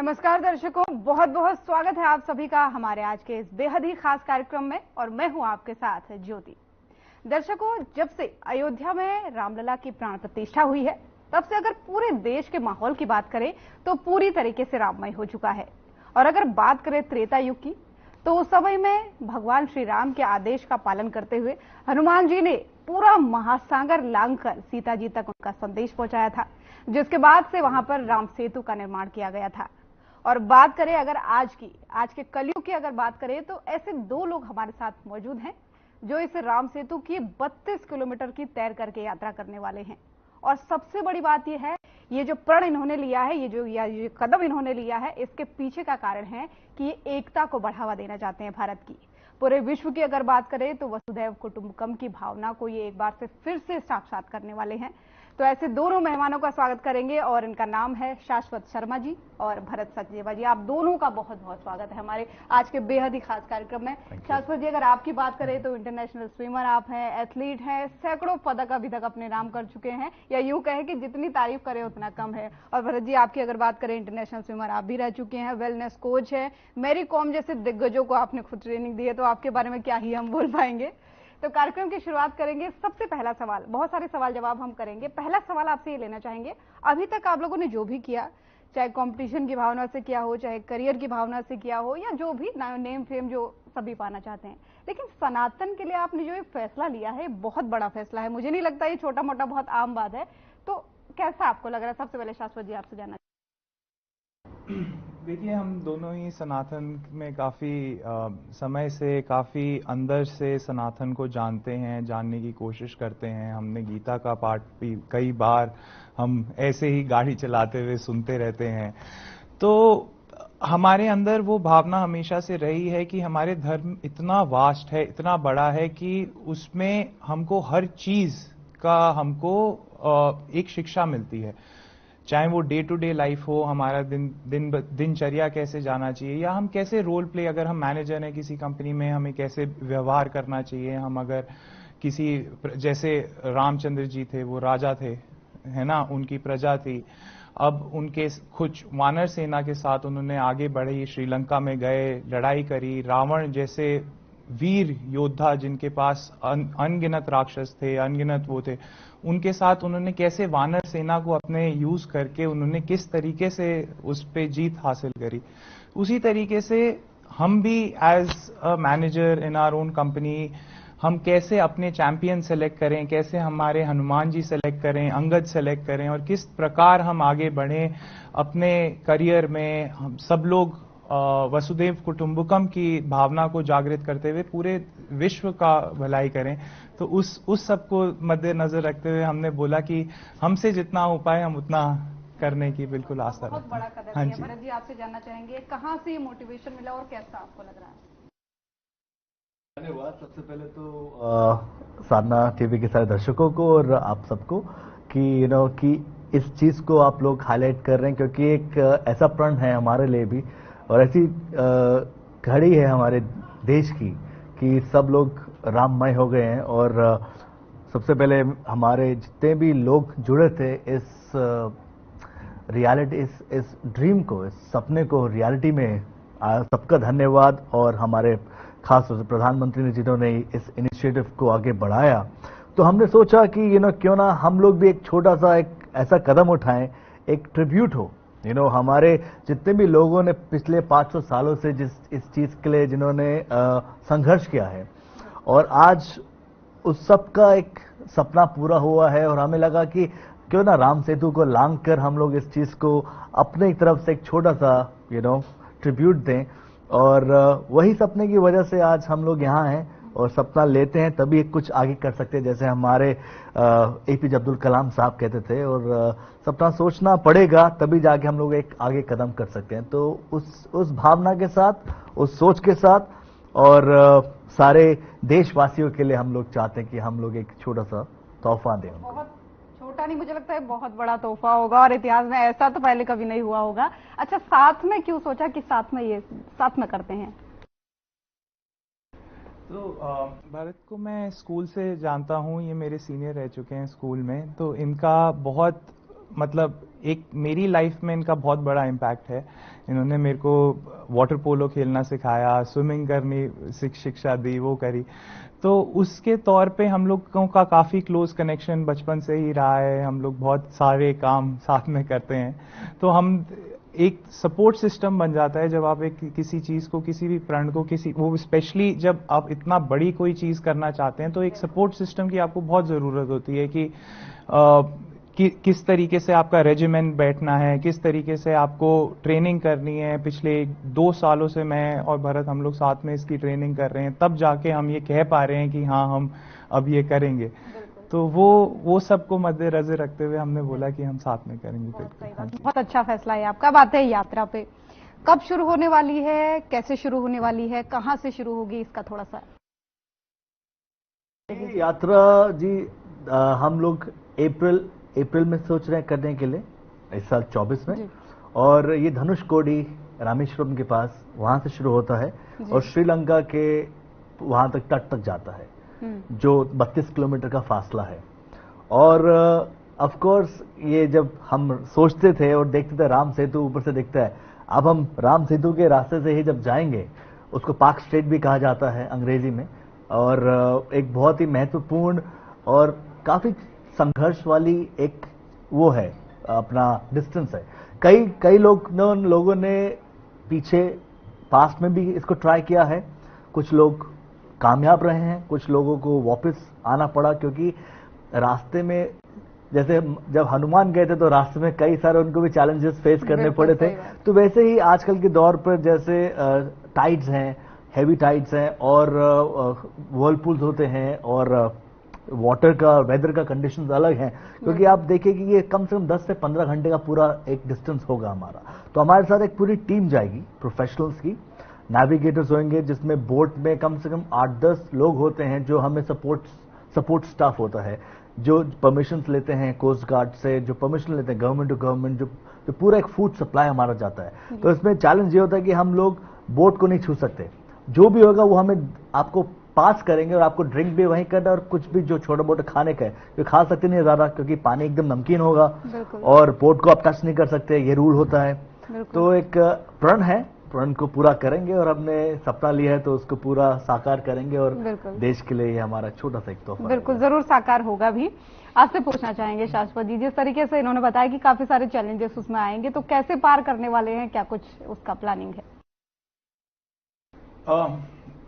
नमस्कार दर्शकों, बहुत बहुत स्वागत है आप सभी का हमारे आज के इस बेहद ही खास कार्यक्रम में और मैं हूं आपके साथ ज्योति। दर्शकों, जब से अयोध्या में रामलला की प्राण प्रतिष्ठा हुई है तब से अगर पूरे देश के माहौल की बात करें तो पूरी तरीके से राममय हो चुका है। और अगर बात करें त्रेता युग की तो उस समय में भगवान श्री राम के आदेश का पालन करते हुए हनुमान जी ने पूरा महासागर लांघकर सीता जी तक उनका संदेश पहुंचाया था, जिसके बाद से वहां पर राम सेतु का निर्माण किया गया था। और बात करें अगर आज के कलयुग की अगर बात करें तो ऐसे दो लोग हमारे साथ मौजूद हैं जो इस राम सेतु की 32 किलोमीटर की तैर करके यात्रा करने वाले हैं। और सबसे बड़ी बात यह है, ये जो प्रण इन्होंने लिया है, ये कदम इन्होंने लिया है, इसके पीछे का कारण है कि ये एकता को बढ़ावा देना चाहते हैं भारत की। पूरे विश्व की अगर बात करें तो वसुधैव कुटुंबकम की भावना को ये एक बार से फिर से साक्षात करने वाले हैं। तो ऐसे दोनों मेहमानों का स्वागत करेंगे और इनका नाम है शाश्वत शर्मा जी और भरत सचदेवा जी। आप दोनों का बहुत बहुत स्वागत है हमारे आज के बेहद ही खास कार्यक्रम में। शाश्वत जी, अगर आपकी बात करें तो इंटरनेशनल स्विमर आप हैं, एथलीट हैं, सैकड़ों पदक अभी तक अपने नाम कर चुके हैं, या यूं कहें कि जितनी तारीफ करें उतना कम है। और भरत जी, आपकी अगर बात करें इंटरनेशनल स्विमर आप भी रह चुके हैं, वेलनेस कोच है, मैरी कॉम जैसे दिग्गजों को आपने खुद ट्रेनिंग दी है, तो आपके बारे में क्या ही हम बोल पाएंगे। तो कार्यक्रम की शुरुआत करेंगे। सबसे पहला सवाल, बहुत सारे सवाल जवाब हम करेंगे। पहला सवाल आपसे ये लेना चाहेंगे, अभी तक आप लोगों ने जो भी किया, चाहे कंपटीशन की भावना से किया हो, चाहे करियर की भावना से किया हो, या जो भी नेम फेम जो सभी पाना चाहते हैं, लेकिन सनातन के लिए आपने जो ये फैसला लिया है बहुत बड़ा फैसला है। मुझे नहीं लगता ये छोटा मोटा बहुत आम बात है। तो कैसा आपको लग रहा है? सबसे पहले शाश्वत जी आपसे जानना। देखिए, हम दोनों ही सनातन में काफ़ी समय से, काफ़ी अंदर से सनातन को जानते हैं, जानने की कोशिश करते हैं। हमने गीता का पाठ भी कई बार हम ऐसे ही गाड़ी चलाते हुए सुनते रहते हैं। तो हमारे अंदर वो भावना हमेशा से रही है कि हमारे धर्म इतना वास्ट है, इतना बड़ा है कि उसमें हमको हर चीज़ का एक शिक्षा मिलती है। चाहे वो डे टू डे लाइफ हो, हमारा दिनचर्या कैसे जाना चाहिए, या हम कैसे रोल प्ले, अगर हम मैनेजर हैं किसी कंपनी में, हमें कैसे व्यवहार करना चाहिए। हम अगर किसी, जैसे रामचंद्र जी थे, वो राजा थे, है ना, उनकी प्रजा थी। अब उनके कुछ वानर सेना के साथ उन्होंने आगे बढ़ी, श्रीलंका में गए, लड़ाई करी। रावण जैसे वीर योद्धा जिनके पास अनगिनत राक्षस थे, अनगिनत वो थे, उनके साथ उन्होंने कैसे वानर सेना को अपने यूज करके उन्होंने किस तरीके से उस पे जीत हासिल करी। उसी तरीके से हम भी as a manager in our own company, हम कैसे अपने चैंपियन सेलेक्ट करें, कैसे हमारे हनुमान जी सेलेक्ट करें, अंगद सेलेक्ट करें, और किस प्रकार हम आगे बढ़ें अपने करियर में। हम सब लोग वसुधैव कुटुंबकम की भावना को जागृत करते हुए पूरे विश्व का भलाई करें। तो उस सब को मद्देनजर रखते हुए हमने बोला कि हमसे जितना हो पाए हम उतना करने की बिल्कुल आशा रखते हैं। बहुत बड़ा कदम है। भरत जी, आपसे जानना चाहेंगे कहाँ से ये मोटिवेशन मिला और कैसा आपको लग रहा है? धन्यवाद। सबसे पहले तो साधना टीवी के सारे दर्शकों को और आप सबको कि कि इस चीज को आप लोग हाईलाइट कर रहे हैं, क्योंकि एक ऐसा प्रण है हमारे लिए भी, और ऐसी घड़ी है हमारे देश की कि सब लोग राममय हो गए हैं। और सबसे पहले हमारे जितने भी लोग जुड़े थे इस रियलिटी, इस ड्रीम को, इस सपने को रियलिटी में, सबका धन्यवाद। और हमारे खास तौर से प्रधानमंत्री ने जिन्होंने इस इनिशिएटिव को आगे बढ़ाया, तो हमने सोचा कि क्यों ना हम लोग भी एक छोटा सा एक ऐसा कदम उठाएं, एक ट्रिब्यूट हो। हमारे जितने भी लोगों ने पिछले 500 सालों से इस चीज के लिए जिन्होंने संघर्ष किया है, और आज उस सब का एक सपना पूरा हुआ है। और हमें लगा कि क्यों ना राम सेतु को लांघ कर हम लोग इस चीज को अपने तरफ से एक छोटा सा ट्रिब्यूट दें। और वही सपने की वजह से आज हम लोग यहाँ हैं, और सपना लेते हैं तभी कुछ आगे कर सकते हैं, जैसे हमारे एपीजे अब्दुल कलाम साहब कहते थे। और सपना सोचना पड़ेगा तभी जाके हम लोग एक आगे कदम कर सकते हैं। तो उस भावना के साथ, उस सोच के साथ, और सारे देशवासियों के लिए हम लोग चाहते हैं कि हम लोग एक छोटा सा तोहफा दें। बहुत छोटा नहीं, मुझे लगता है बहुत बड़ा तोहफा होगा, और इतिहास में ऐसा तो पहले कभी नहीं हुआ होगा। अच्छा, साथ में क्यों सोचा कि साथ में करते हैं? तो भारत को मैं स्कूल से जानता हूँ, ये मेरे सीनियर रह चुके हैं स्कूल में। तो इनका बहुत मतलब एक मेरी लाइफ में इनका बहुत बड़ा इम्पैक्ट है। इन्होंने मेरे को वाटर पोलो खेलना सिखाया, स्विमिंग करनी शिक्षा दी, वो करी। तो उसके तौर पे हम लोगों का काफ़ी क्लोज कनेक्शन बचपन से ही रहा है। हम लोग बहुत सारे काम साथ में करते हैं। तो हम एक सपोर्ट सिस्टम बन जाता है जब आप एक किसी चीज़ को, किसी भी प्रण को, वो स्पेशली जब आप इतना बड़ी कोई चीज़ करना चाहते हैं तो एक सपोर्ट सिस्टम की आपको बहुत ज़रूरत होती है कि किस तरीके से आपका रेजिमेंट बैठना है, किस तरीके से आपको ट्रेनिंग करनी है। पिछले 2 सालों से मैं और भरत हम लोग साथ में इसकी ट्रेनिंग कर रहे हैं, तब जाके हम ये कह पा रहे हैं कि हाँ हम अब ये करेंगे। तो वो सबको मद्देनजर रखते हुए हमने बोला कि हम साथ में करेंगे। बहुत अच्छा फैसला है आपका। बात है यात्रा पे, कब शुरू होने वाली है, कैसे शुरू होने वाली है, कहाँ से शुरू होगी, इसका थोड़ा सा। यात्रा जी हम लोग अप्रैल में सोच रहे हैं करने के लिए, इस साल 24 में। और ये धनुषकोडी रामेश्वरम के पास, वहां से शुरू होता है और श्रीलंका के वहां तक तट तक जाता है, जो 32 किलोमीटर का फासला है। और ऑफ कोर्स ये जब हम सोचते थे और देखते थे राम सेतु ऊपर से दिखता है, अब हम राम सेतु के रास्ते से ही जब जाएंगे, उसको पार्क स्ट्रेट भी कहा जाता है अंग्रेजी में, और एक बहुत ही महत्वपूर्ण और काफी संघर्ष वाली एक वो है, अपना डिस्टेंस है। कई लोगों ने पीछे पास्ट में भी इसको ट्राई किया है, कुछ लोग कामयाब रहे हैं, कुछ लोगों को वापस आना पड़ा, क्योंकि रास्ते में जैसे जब हनुमान गए थे तो रास्ते में कई सारे उनको भी चैलेंजेस फेस करने पड़े थे। तो वैसे ही आजकल के दौर पर जैसे टाइड्स हैं, हेवी टाइड्स हैं और व्हर्लपूल्स होते हैं और वाटर का, वेदर का कंडीशंस अलग हैं, क्योंकि आप देखिए कि ये कम से कम 10 से 15 घंटे का पूरा एक डिस्टेंस होगा हमारा। तो हमारे साथ एक पूरी टीम जाएगी प्रोफेशनल्स की, नेविगेटर्स होंगे, जिसमें बोट में कम से कम 8-10 लोग होते हैं जो हमें सपोर्ट स्टाफ होता है, जो परमिशंस लेते हैं कोस्ट गार्ड से, जो परमिशन लेते हैं गवर्नमेंट टू गवर्नमेंट, जो पूरा एक फूड सप्लाई हमारा जाता है। तो इसमें चैलेंज ये होता है कि हम लोग बोट को नहीं छू सकते, जो भी होगा वो हमें आपको पास करेंगे और आपको ड्रिंक भी वहीं करना है, और कुछ भी जो छोटा मोटा खाने का है जो खा सकते नहीं ज्यादा, क्योंकि पानी एकदम नमकीन होगा और बोट को आप टच नहीं कर सकते, ये रूल होता है। तो एक प्रण है, प्रण को पूरा करेंगे और हमने सपना लिया है तो उसको पूरा साकार करेंगे, और देश के लिए ये हमारा छोटा सा एक तोहफा। बिल्कुल, जरूर साकार होगा भी। आपसे पूछना चाहेंगे शाश्वत जी, जिस तरीके से इन्होंने बताया कि काफी सारे चैलेंजेस उसमें आएंगे, तो कैसे पार करने वाले हैं, क्या कुछ उसका प्लानिंग है?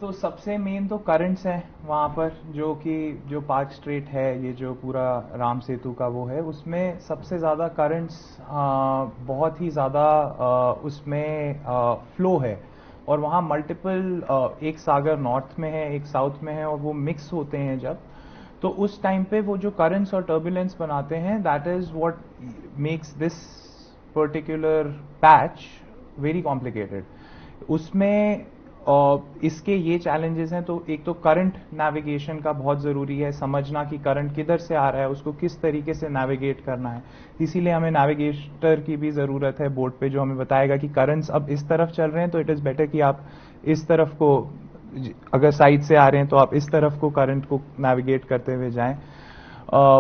तो सबसे मेन तो करंट्स हैं वहाँ पर, जो पार्क स्ट्रेट है, ये जो पूरा राम सेतु का वो है, उसमें सबसे ज़्यादा करंट्स बहुत ही ज़्यादा उसमें फ्लो है। और वहाँ मल्टीपल, एक सागर नॉर्थ में है, एक साउथ में है, और वो मिक्स होते हैं जब, तो उस टाइम पे वो जो करंट्स और टर्बुलेंस बनाते हैं, that is what makes this particular patch very complicated. उसमें इसके ये चैलेंजेस हैं। तो एक तो करंट नेविगेशन का बहुत ज़रूरी है, समझना कि करंट किधर से आ रहा है, उसको किस तरीके से नेविगेट करना है। इसीलिए हमें नेविगेटर की भी ज़रूरत है बोट पे, जो हमें बताएगा कि करंट्स अब इस तरफ चल रहे हैं, तो इट इज़ बेटर कि आप इस तरफ को, अगर साइड से आ रहे हैं तो आप इस तरफ को करंट को नेविगेट करते हुए जाएं।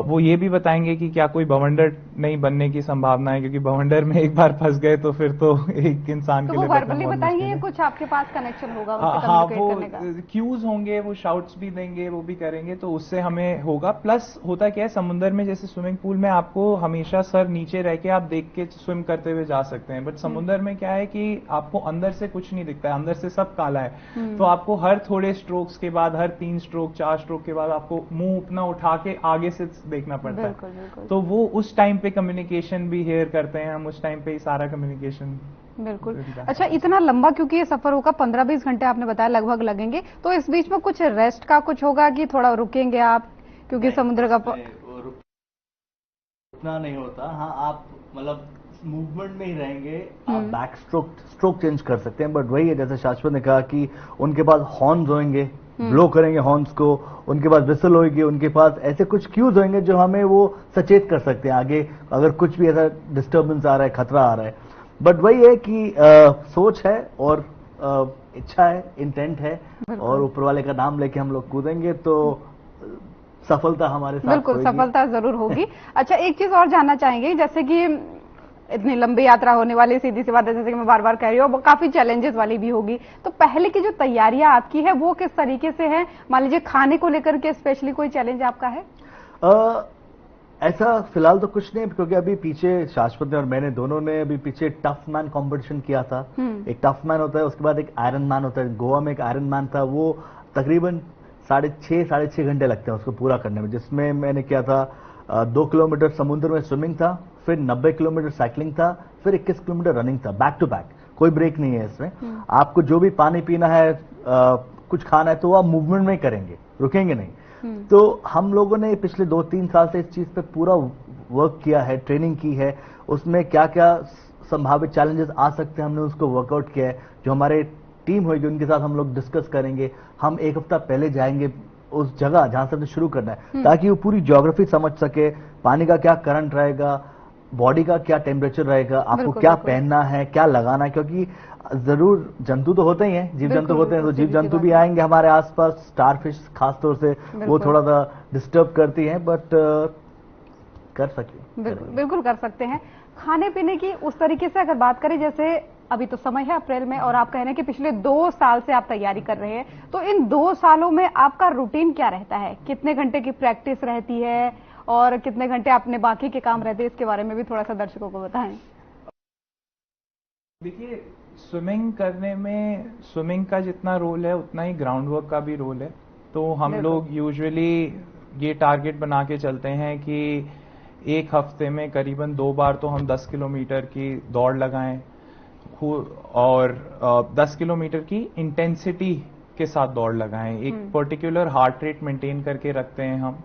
वो ये भी बताएंगे कि क्या कोई बवंडर नहीं बनने की संभावना है, क्योंकि बवंडर में एक बार फंस गए तो फिर तो एक इंसान के लिए वर्बली बताएंगे, या कुछ आपके पास कनेक्शन होगा उनसे कम्युनिकेट करने का? क्यूज होंगे, वो शाउट्स भी देंगे, वो भी करेंगे, तो उससे हमें होगा। प्लस होता क्या है, समुद्र में जैसे स्विमिंग पूल में आपको हमेशा सर नीचे रह के आप देख के स्विम करते हुए जा सकते हैं, बट समुद्र में क्या है कि आपको अंदर से कुछ नहीं दिखता है, अंदर से सब काला है। तो आपको हर थोड़े स्ट्रोक्स के बाद, हर 3 स्ट्रोक 4 स्ट्रोक के बाद आपको मुंह अपना उठा के आगे से देखना पड़ता है। बिल्कुल। तो वो उस टाइम पे कम्युनिकेशन भी हेयर करते हैं हम, उस टाइम पे ही सारा कम्युनिकेशन। बिल्कुल। अच्छा, इतना लंबा क्योंकि ये सफर होगा, 15-20 घंटे आपने बताया लगभग लगेंगे, तो इस बीच में कुछ रेस्ट का कुछ होगा कि थोड़ा रुकेंगे आप, क्योंकि समुद्र का रुकना नहीं होता। हाँ, आप मतलब मूवमेंट में ही रहेंगे, आप बैक स्ट्रोक चेंज कर सकते हैं, बट वही है जैसे शाश्वत ने कहा कि उनके पास हॉर्न्स होंगे, ब्लो करेंगे हॉर्न्स को, उनके पास विसल होगी, उनके पास ऐसे कुछ क्यूज होंगे जो हमें वो सचेत कर सकते हैं आगे अगर कुछ भी ऐसा डिस्टर्बेंस आ रहा है, खतरा आ रहा है। बट वही है कि सोच है और इच्छा है, इंटेंट है, और ऊपर वाले का नाम लेके हम लोग कूदेंगे तो सफलता हमारे साथ बिल्कुल होगी। सफलता जरूर होगी। अच्छा, एक चीज और जानना चाहेंगे, जैसे कि इतनी लंबी यात्रा होने वाली, सीधी सी बात है, जैसे कि मैं बार बार कह रही हूँ, वो काफी चैलेंजेस वाली भी होगी, तो पहले की जो तैयारियां आपकी है वो किस तरीके से है? मान लीजिए खाने को लेकर के स्पेशली कोई चैलेंज आपका है? ऐसा फिलहाल तो कुछ नहीं, क्योंकि अभी पीछे शाश्वत ने और मैंने दोनों ने अभी पीछे टफ मैन कंपटीशन किया था। एक टफ मैन होता है, उसके बाद एक आयरन मैन होता है। गोवा में एक आयरन मैन था, वो तकरीबन 6.5 घंटे लगते हैं उसको पूरा करने में, जिसमें मैंने किया था 2 किलोमीटर समुद्र में स्विमिंग था, फिर 90 किलोमीटर साइकिलिंग था, फिर 21 किलोमीटर रनिंग था, बैक टू बैक, कोई ब्रेक नहीं है इसमें। आपको जो भी पानी पीना है, कुछ खाना है, तो आप मूवमेंट में करेंगे, रुकेंगे नहीं। तो हम लोगों ने पिछले 2-3 साल से इस चीज पे पूरा वर्क किया है, ट्रेनिंग की है। उसमें क्या क्या संभावित चैलेंजेस आ सकते हैं, हमने उसको वर्कआउट किया है। जो हमारे टीम होगी उनके साथ हम लोग डिस्कस करेंगे। हम 1 हफ्ता पहले जाएंगे उस जगह जहां से हमने शुरू करना है, ताकि वो पूरी ज्योग्राफी समझ सके, पानी का क्या करंट रहेगा, बॉडी का क्या टेम्परेचर रहेगा, आपको क्या पहनना है, क्या लगाना है, क्योंकि जरूर जंतु तो होते ही हैं, जीव जंतु होते हैं, तो जीव जंतु भी आएंगे हमारे आसपास। स्टारफिश खासतौर से वो थोड़ा सा डिस्टर्ब करती हैं, बट कर सकते, बिल्कुल कर सकते हैं। खाने पीने की उस तरीके से अगर बात करें, जैसे अभी तो समय है अप्रैल में, और आप कह रहे हैं कि पिछले 2 साल से आप तैयारी कर रहे हैं, तो इन 2 सालों में आपका रूटीन क्या रहता है? कितने घंटे की प्रैक्टिस रहती है और कितने घंटे अपने बाकी के काम रहते हैं? इसके बारे में भी थोड़ा सा दर्शकों को बताएं। देखिए, स्विमिंग करने में स्विमिंग का जितना रोल है उतना ही ग्राउंड वर्क का भी रोल है। तो हम लोग यूजुअली ये टारगेट बना के चलते हैं कि एक हफ्ते में करीबन 2 बार तो हम 10 किलोमीटर की दौड़ लगाएं, और 10 किलोमीटर की इंटेंसिटी के साथ दौड़ लगाएं। एक पर्टिकुलर हार्ट रेट मेंटेन करके रखते हैं हम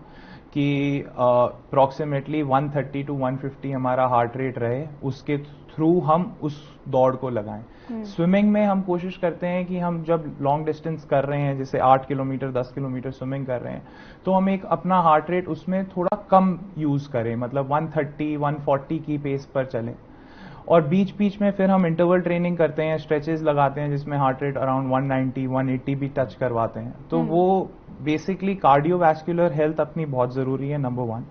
कि अप्रोक्सीमेटली 130 to 150 हमारा हार्ट रेट रहे, उसके थ्रू हम उस दौड़ को लगाएं। स्विमिंग में हम कोशिश करते हैं कि हम जब लॉन्ग डिस्टेंस कर रहे हैं, जैसे 8 किलोमीटर 10 किलोमीटर स्विमिंग कर रहे हैं, तो हम एक अपना हार्ट रेट उसमें थोड़ा कम यूज करें, मतलब 130 140 की पेस पर चलें। और बीच बीच में फिर हम इंटरवल ट्रेनिंग करते हैं, स्ट्रेचेस लगाते हैं, जिसमें हार्ट रेट अराउंड 190 180 भी टच करवाते हैं। तो वो बेसिकली कार्डियोवैस्कुलर हेल्थ अपनी बहुत जरूरी है, नंबर 1।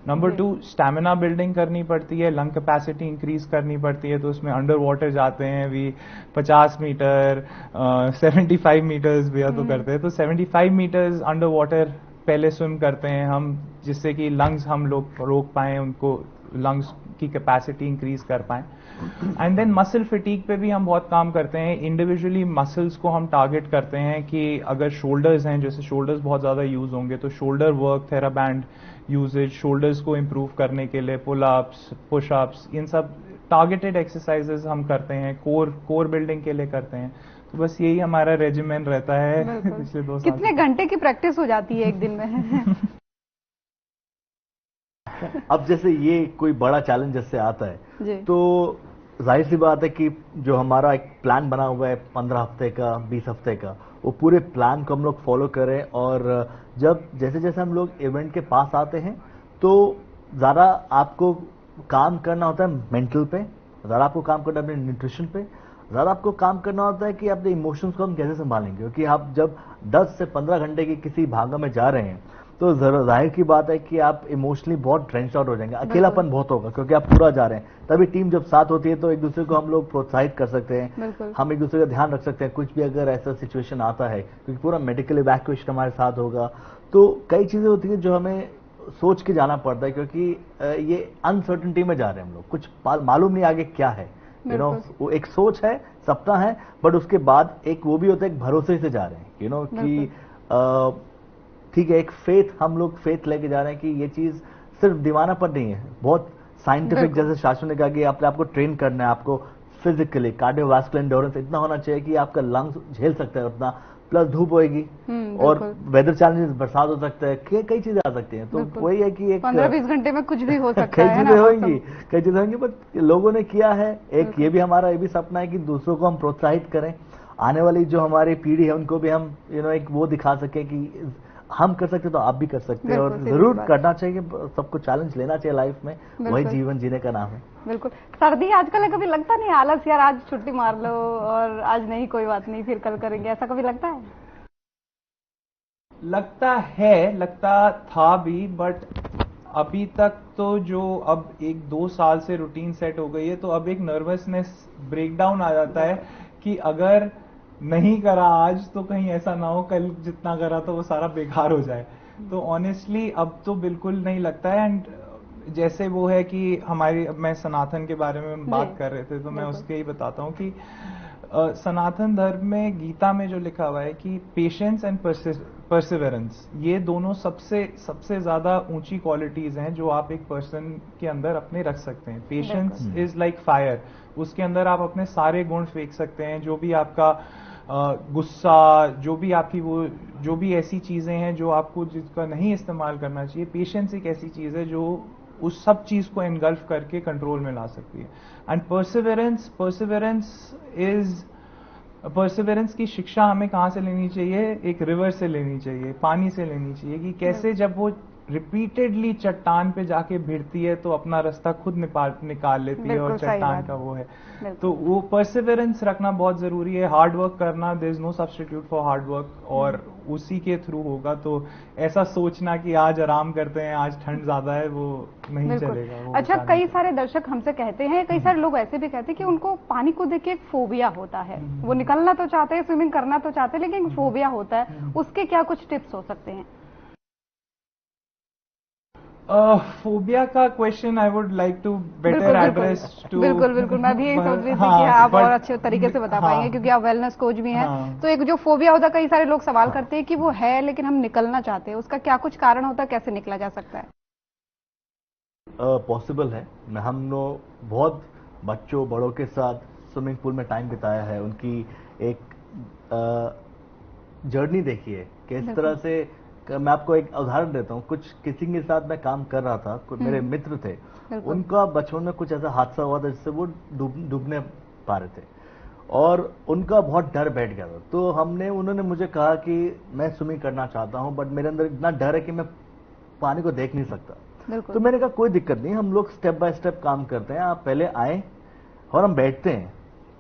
नंबर 2, स्टैमिना बिल्डिंग करनी पड़ती है, लंग कैपेसिटी इंक्रीज करनी पड़ती है। तो उसमें अंडर वाटर जाते हैं भी, 50 मीटर 75 मीटर्स भी तो करते हैं। तो 75 मीटर्स अंडर वाटर पहले स्विम करते हैं हम, जिससे कि लंग्स हम लोग रोक पाएं, उनको लंग्स की कैपेसिटी इंक्रीज कर पाएं। एंड देन मसल फिटीक पे भी हम बहुत काम करते हैं। इंडिविजुअली मसल्स को हम टारगेट करते हैं कि अगर शोल्डर्स हैं, जैसे शोल्डर्स बहुत ज्यादा यूज होंगे, तो shoulder work, Theraband uses, shoulders को इंप्रूव करने के लिए पुल अप्स, पुश अप्स, इन सब टारगेटेड एक्सरसाइजेस हम करते हैं, कोर बिल्डिंग के लिए करते हैं। तो बस यही हमारा रेजिमेंट रहता है पिछले 2 साल। कितने घंटे की प्रैक्टिस हो जाती है एक दिन में? अब जैसे ये कोई बड़ा चैलेंज जैसे आता है, तो जाहिर सी बात है कि जो हमारा एक प्लान बना हुआ है 15 हफ्ते का, 20 हफ्ते का, वो पूरे प्लान को हम लोग फॉलो करें। और जब जैसे जैसे हम लोग इवेंट के पास आते हैं, तो ज़्यादा आपको काम करना होता है मेंटल पे, ज़्यादा आपको काम करना है अपने न्यूट्रिशन पे, ज़्यादा आपको काम करना होता है कि अपने इमोशंस को हम कैसे संभालेंगे। क्योंकि आप जब 10 से 15 घंटे की किसी भागा में जा रहे हैं, तो जाहिर की बात है कि आप इमोशनली बहुत ड्रेंच आउट हो जाएंगे, अकेलापन बहुत होगा, क्योंकि आप पूरा जा रहे हैं। तभी टीम जब साथ होती है तो एक दूसरे को हम लोग प्रोत्साहित कर सकते हैं, हम एक दूसरे का ध्यान रख सकते हैं, कुछ भी अगर ऐसा सिचुएशन आता है, क्योंकि पूरा मेडिकल इवैक्यूएशन हमारे साथ होगा। तो कई चीजें होती है जो हमें सोच के जाना पड़ता है, क्योंकि ये अनसर्टेनिटी में जा रहे हैं हम लोग, कुछ मालूम नहीं आगे क्या है। वो एक सोच है, सपना है, बट उसके बाद एक वो भी होता है, एक भरोसे से जा रहे हैं, कि ठीक है, एक फेथ, हम लोग फेथ लेके जा रहे हैं कि ये चीज सिर्फ दीवानापन नहीं है, बहुत साइंटिफिक, जैसे शास्त्रों ने कहा कि आपको ट्रेन करना है, आपको फिजिकली कार्डियोवास्कुलर एंड्योरेंस इतना होना चाहिए कि आपका लंग्स झेल सकता है उतना, प्लस धूप होएगी और वेदर चैलेंजेस, बरसात हो सकता है, कई चीजें आ सकती हैं। तो वही है कि एक 15-20 घंटे में कुछ भी हो सकता है, कई चीजें होंगी, बट लोगों ने किया है। एक ये भी हमारा ये भी सपना है कि दूसरों को हम प्रोत्साहित करें, आने वाली जो हमारी पीढ़ी है उनको भी हम एक वो दिखा सके कि हम कर सकते तो आप भी कर सकते हैं। और जरूर करना चाहिए, सबको चैलेंज लेना चाहिए लाइफ में, वही जीवन जीने का नाम है। बिल्कुल। सर्दी आजकल है, कभी लगता नहीं आलस, यार आज छुट्टी मार लो और आज नहीं, कोई बात नहीं, फिर कल करेंगे, ऐसा कभी लगता है? लगता था भी, बट अभी तक तो जो अब 1-2 साल से रूटीन सेट हो गई है, तो अब एक नर्वसनेस ब्रेकडाउन आ जाता है कि अगर नहीं करा आज तो कहीं ऐसा ना हो कल जितना करा तो वो सारा बेकार हो जाए। तो ऑनेस्टली अब तो बिल्कुल नहीं लगता है। एंड जैसे वो है कि हमारी, अब मैं सनातन के बारे में बात कर रहे थे तो मैं उसके ही बताता हूँ कि सनातन धर्म में गीता में जो लिखा हुआ है कि पेशेंस एंड परसिवरेंस, ये दोनों सबसे ज्यादा ऊंची क्वालिटीज हैं जो आप एक पर्सन के अंदर अपने रख सकते हैं। पेशेंस इज लाइक फायर, उसके अंदर आप अपने सारे गुण फेंक सकते हैं, जो भी आपका गुस्सा, जो भी आपकी वो जो भी ऐसी चीजें हैं जो आपको जिसका नहीं इस्तेमाल करना चाहिए, पेशेंस एक ऐसी चीज है जो उस सब चीज को एनगल्फ करके कंट्रोल में ला सकती है। एंड परसिवरेंस की शिक्षा हमें कहां से लेनी चाहिए? एक रिवर से लेनी चाहिए, पानी से लेनी चाहिए, कि कैसे जब वो रिपीटेडली चट्टान पे जाके भिड़ती है तो अपना रास्ता खुद निकाल लेती है और चट्टान का वो है। तो वो परसिवरेंस रखना बहुत जरूरी है। हार्ड वर्क करना, there is no substitute for hard work, और उसी के थ्रू होगा। तो ऐसा सोचना कि आज आराम करते हैं, आज ठंड ज्यादा है, वो नहीं चलेगा। वो अच्छा, कई सारे दर्शक हमसे कहते हैं, कई सारे लोग ऐसे भी कहते हैं कि उनको पानी को देख के एक फोबिया होता है, वो निकलना तो चाहते हैं, स्विमिंग करना तो चाहते हैं, लेकिन फोबिया होता है, उसके क्या कुछ टिप्स हो सकते हैं? फोबिया का question I would like to better address to. बिल्कुल मैं भी यही सोच रही थी कि आप और अच्छे तरीके से बता पाएंगे, क्योंकि आप वेलनेस कोच भी हैं। तो एक जो फोबिया होता है, कई सारे लोग सवाल करते हैं कि वो है लेकिन हम निकलना चाहते हैं, उसका क्या कुछ कारण होता है, कैसे निकला जा सकता है? पॉसिबल है। हम लोग बहुत बच्चों बड़ों के साथ स्विमिंग पूल में टाइम बिताया है, उनकी एक जर्नी देखी है किस तरह से। मैं आपको एक उदाहरण देता हूँ। किसी के साथ मैं काम कर रहा था, मेरे मित्र थे, उनका बचपन में कुछ ऐसा हादसा हुआ था जिससे वो डूबने पा रहे थे और उनका बहुत डर बैठ गया था। तो उन्होंने मुझे कहा कि मैं स्विमिंग करना चाहता हूँ, बट मेरे अंदर इतना डर है कि मैं पानी को देख नहीं सकता। तो मैंने कहा कोई दिक्कत नहीं, हम लोग स्टेप बाय स्टेप काम करते हैं। आप पहले आए और हम बैठते हैं,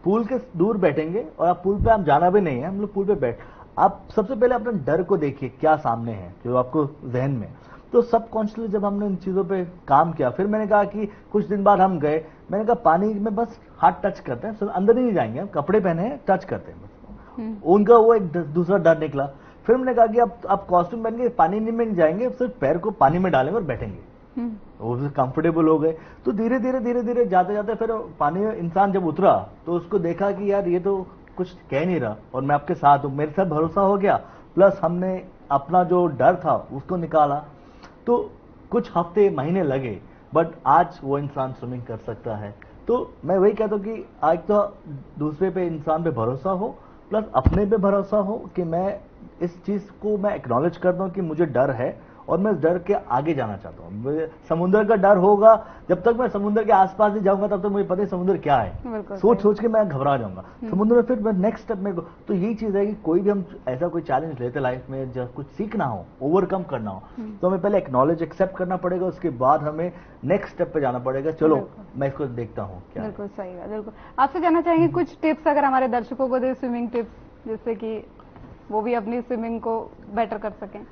पूल के दूर बैठेंगे, और आप पूल पे आप जाना भी नहीं है, हम लोग पूल पे बैठ, आप सबसे पहले अपने डर को देखिए क्या सामने है जो आपको जहन में। तो सबकॉन्शियसली जब हमने इन चीजों पे काम किया, फिर मैंने कहा कि कुछ दिन बाद हम गए, मैंने कहा पानी में बस हाथ टच करते हैं, अंदर ही नहीं जाएंगे, हम कपड़े पहने हैं, टच करते हैं बस। उनका वो एक दूसरा डर निकला। फिर मैंने कहा कि अब आप कॉस्ट्यूम पहन के पानी में जाएंगे, सिर्फ पैर को पानी में डालेंगे और बैठेंगे। वो भी कंफर्टेबल हो गए। तो धीरे धीरे जाते जाते फिर पानी में इंसान जब उतरा तो उसको देखा कि यार ये तो कुछ कह नहीं रहा और मैं आपके साथ हूं, मेरे साथ भरोसा हो गया। प्लस हमने अपना जो डर था उसको निकाला। तो कुछ हफ्ते महीने लगे, बट आज वो इंसान स्विमिंग कर सकता है। तो मैं वही कहता हूं कि आज तो दूसरे पे इंसान पे भरोसा हो, प्लस अपने पे भरोसा हो कि मैं इस चीज को मैं एक्नॉलेज करता हूं कि मुझे डर है और मैं इस डर के आगे जाना चाहता हूँ। मुझे समुद्र का डर होगा, जब तक मैं समुद्र के आसपास नहीं जाऊंगा तब तक मुझे पता है समुद्र क्या है। सोच के मैं घबरा जाऊंगा। समुद्र में फिर मैं नेक्स्ट स्टेप में। तो यही चीज है कि कोई भी हम ऐसा कोई चैलेंज लेते लाइफ में, जब कुछ सीखना हो, ओवरकम करना हो, तो हमें पहले एक्नॉलेज एक्सेप्ट करना पड़ेगा, उसके बाद हमें नेक्स्ट स्टेप पे जाना पड़ेगा। चलो मैं इसको देखता हूँ क्या। बिल्कुल सही है। बिल्कुल आपसे जानना चाहेंगे कुछ टिप्स अगर हमारे दर्शकों को दे, स्विमिंग टिप्स, जिससे कि वो भी अपनी स्विमिंग को बेटर कर सकें।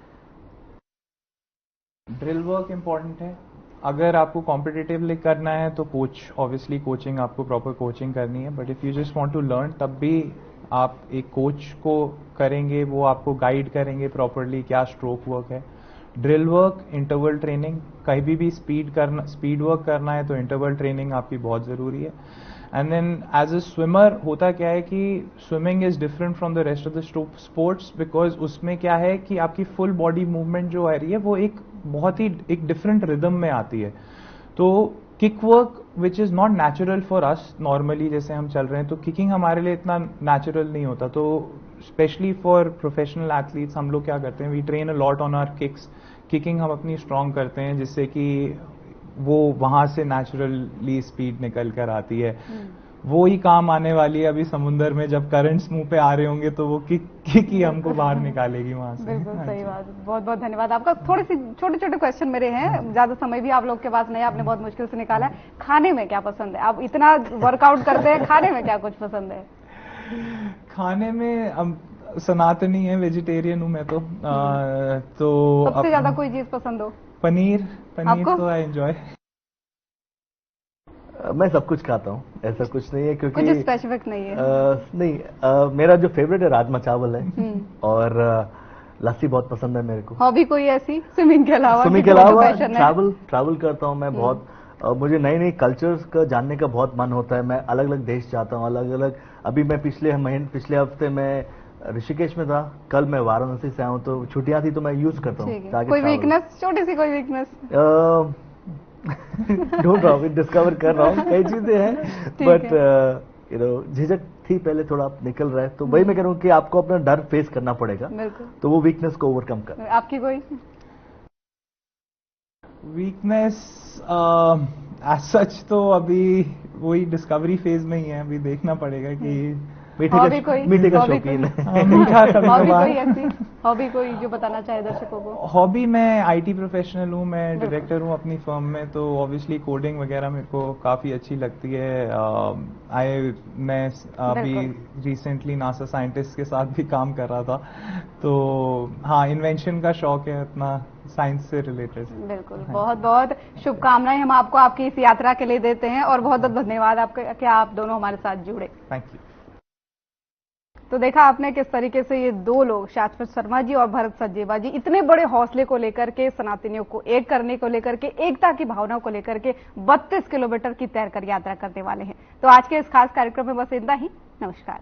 ड्रिल वर्क इंपॉर्टेंट है। अगर आपको कॉम्पिटिटिवली करना है तो ऑब्वियसली कोचिंग, आपको प्रॉपर कोचिंग करनी है। But if you just want to learn, तब भी आप एक कोच को करेंगे, वो आपको गाइड करेंगे प्रॉपरली क्या स्ट्रोक वर्क है। ड्रिल वर्क, इंटरवल ट्रेनिंग, कहीं भी स्पीड वर्क करना है तो इंटरवल ट्रेनिंग आपकी बहुत जरूरी है। And then as a swimmer होता क्या है कि swimming is different from the rest of the sports, because उसमें क्या है कि आपकी फुल बॉडी मूवमेंट जो आ रही है वो एक बहुत ही एक डिफरेंट रिदम में आती है। तो kick work which is not natural for us, normally जैसे हम चल रहे हैं तो किकिंग हमारे लिए इतना नेचुरल नहीं होता। तो स्पेशली फॉर प्रोफेशनल एथलीट्स हम लोग क्या करते हैं, we train a lot on our kicks. Kicking हम अपनी स्ट्रांग करते हैं जिससे कि वो वहां से नेचुरली स्पीड निकल कर आती है। वो ही काम आने वाली है अभी समुद्र में, जब करंट्स मुंह पे आ रहे होंगे तो वो किक ही हमको बाहर निकालेगी वहां से। बिल्कुल सही बात। बहुत बहुत धन्यवाद आपका। थोड़ी सी छोटे क्वेश्चन मेरे हैं, ज्यादा समय भी आप लोग के पास नहीं, आपने बहुत मुश्किल से निकाला है। खाने में क्या पसंद है? आप इतना वर्कआउट करते हैं, खाने में क्या कुछ पसंद है? खाने में सनातनी है, वेजिटेरियन हूँ मैं तो। तो सबसे ज्यादा कोई चीज पसंद हो? पनीर आपको? तो आई एंजॉय। मैं सब कुछ खाता हूँ, ऐसा कुछ नहीं है, क्योंकि कुछ स्पेसिफिक नहीं है? नहीं, मेरा जो फेवरेट है राजमा चावल है, और लस्सी बहुत पसंद है मेरे को। हॉबी कोई ऐसी स्विमिंग के अलावा? स्विमिंग के अलावा ट्रैवल करता हूँ मैं बहुत। मुझे नई नई कल्चर्स का जानने का बहुत मन होता है। मैं अलग अलग देश जाता हूँ, अलग अलग। अभी मैं पिछले हफ्ते मैं ऋषिकेश में था, कल मैं वाराणसी से आया हूँ, तो छुट्टियां थी तो मैं यूज करता हूँ। कोई वीकनेस, छोटी सी कोई वीकनेस? ढूंढ रहा हूँ, डिस्कवर कर रहा हूँ, कई चीजें हैं, बट झिझक थी पहले, थोड़ा निकल रहा है, तो वही मैं कह रहा हूँ कि आपको अपना डर फेस करना पड़ेगा, तो वो वीकनेस को ओवरकम कर। आपकी कोई वीकनेस एज सच तो अभी वही डिस्कवरी फेज में ही है, अभी देखना पड़ेगा कि मीठे का शौकीन है। मीठा कभी हॉबी कोई जो बताना चाहे दर्शकों को? हॉबी, मैं आईटी प्रोफेशनल हूँ, मैं डायरेक्टर हूँ अपनी फर्म में, तो ऑब्वियसली कोडिंग वगैरह मेरे को काफ़ी अच्छी लगती है। मैं अभी रिसेंटली नासा साइंटिस्ट के साथ भी काम कर रहा था, तो हाँ, इन्वेंशन का शौक है अपना, साइंस से रिलेटेड। बिल्कुल, बहुत बहुत शुभकामनाएं हम आपको आपकी इस यात्रा के लिए देते हैं, और बहुत बहुत धन्यवाद आपका कि आप दोनों हमारे साथ जुड़े। Thank you. तो देखा आपने किस तरीके से ये दो लोग, शाश्वत शर्मा जी और भरत सचदेवा जी, इतने बड़े हौसले को लेकर के, सनातनियों को एक करने को लेकर के, एकता की भावना को लेकर के 32 किलोमीटर की तैर कर यात्रा करने वाले हैं। तो आज के इस खास कार्यक्रम में बस इतना ही। नमस्कार।